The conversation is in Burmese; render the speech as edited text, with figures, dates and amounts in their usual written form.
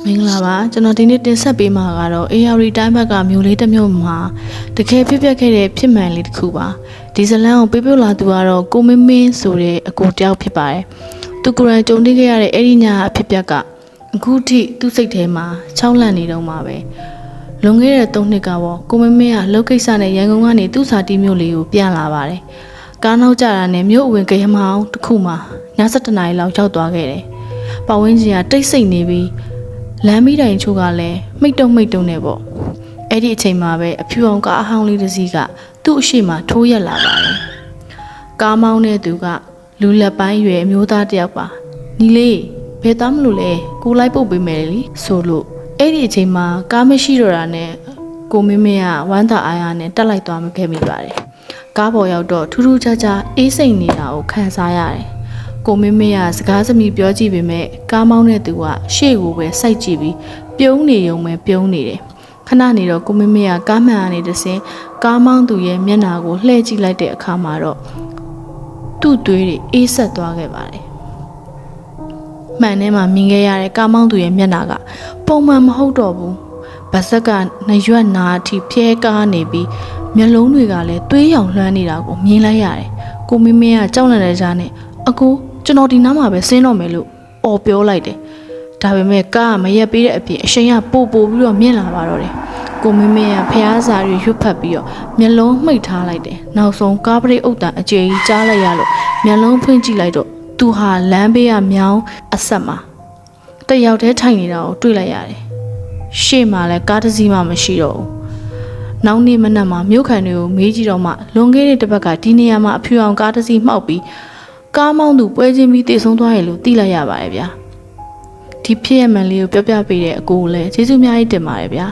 မင်္ဂလာပါကျွန်တော်ဒီနေ့တင်ဆက်ပေးမှာကတော့ AR တိုင်းဘက်ကမျိုးလေးတစ်မျိုးမှာတကယ်ဖြစ်ပျက်ခဲ့တဲ့ဖြစ်မှန်လေးတစ်ခုပါဒီဇလန်ကိုပေးပြလာသူကတော့ကိုမင်းမင်းဆိုတဲ့အကိုတယောက်ဖြစ်ပါတယ်သူကိုယ်တိုင်ကြုံတွေ့ခဲ့ရတဲ့အဲ့ဒီညအဖြစ်ပျက်ကအခုထိသူ့စိတ်ထဲမှာချောင်းလန့်နေတော့မှာပဲလွန်ခဲ့တဲ့3နှစ်ကပေါ့ကိုမင်းမင်းကလောက်ကိစ္စနဲ့ရန်ကုန်ကနေသူ့စာတီးမျိုးလေးကိုပြန်လာပါတယ်ကားနောက်ကျတာနဲ့မြို့အဝင်ကရမအောင်တစ်ခုမှာည7:00 နာရီလောက်ရောက်သွားခဲ့တယ်ပတ်ဝန်းကျင်ကတိတ်ဆိတ်နေပြီးလမ်းမီးတိုင်ချို့ကလည်းမိတ်တုံနေပေါ့အဲ့ဒီအချိန်မှာပဲအဖြူအောင်ကားအဟောင်းလေးတစ်စီးကသူ့အရှိမထိုးရက်လာပါတယ်ကားမောင်းတဲ့သူကလူလက်ပိုင်းရွယ်အမျိုးသားတစ်ယောက်ပါညီလေးဘယ်သားမလို့လဲကိုလိုက်ပုတ်ပေးမယ်လေဆိုလို့အဲ့ဒီအချိန်မှာကားမရှိတော့တာနဲ့ကိုမင်းမင်းကဝမ်းသာအားရနဲ့တက်လိုက်သွားမှခဲ့မိပါတယ်ကားပေါ်ရောက်တော့ထူးထူးခြားခြားအေးစိမ်နေတာကိုခံစားရတယ်ကိုမင်းမင်းကစကားစမြည်ပြောကြည့်ပေမဲ့ကားမောင်းတဲ့သူကရှေ့ကိုပဲစိုက်ကြည့်ပြီးပြုံးနေုံပဲပြုံးနေတယ်ခဏနေတော့ကိုမင်းမင်းကကားမှန်ကနေတဆင်းကားမောင်းသူရဲ့မျက်နှာကိုလှည့်ကြည့်လိုက်တဲ့အခါမှာတော့သူ့သွေးတွေအေးဆက်သွားခဲ့ပါတယ်မှန်ထဲမှာမြင်ခဲ့ရတဲ့ကားမောင်းသူရဲ့မျက်နှာကပုံမှန်မဟုတ်တော့ဘူးဗစက်ကနှရွက်နာအထိဖျဲကားနေပြီးမျက်လုံးတွေကလည်းသွေးရောင်လွှမ်းနေတာကိုမြင်လိုက်ရတယ်ကိုမင်းမင်းကကြောက်နေတဲ့ကြားနဲ့အကိုကျွန်တော်ဒီနားမှာပဲဆင်းတော့မယ်လို့អော်ပြောလိုက်တယ်ဒါပေမဲ့ကားကမရက်ပေးတဲ့အပြင်အရှိန်ကပို့ပြီးတော့မြင့်လာပါတော့တယ်ကိုမင်းမင်းကဖျားစာတွေရွတ်ဖတ်ပြီးတော့မျက်လုံးမှိတ်ထားလိုက်တယ်နောက်ဆုံးကားပရိတ်အုပ်တန်အကျယ်ကြီးကြားလိုက်ရလို့မျက်လုံးဖွင့်ကြည့်လိုက်တော့သူဟာလမ်းဘေးကမြောင်းအဆက်မှာတယောက်တည်းထိုင်နေတာကိုတွေ့လိုက်ရတယ်ရှေ့မှာလည်းကားတစ်စီးမှမရှိတော့ဘူးနောက်နေ့မနက်မှာမြို့ခံတွေကိုမေးကြည့်တော့မှလွန်ခဲ့တဲ့တစ်ပတ်ကဒီနေရာမှာအဖြူအောင်ကားတစ်စီးမှောက်ပြီးကားမောင်းသူပွဲချင်းပြီးတည်ဆုံးသွားရလို့သိလိုက်ရပါတယ်ဗျာဒီဖြစ်ရမှန်လေးကိုပြောပြပေးတဲ့အကိုကိုလည်းကျေးဇူးအများကြီးတင်ပါတယ်ဗျာ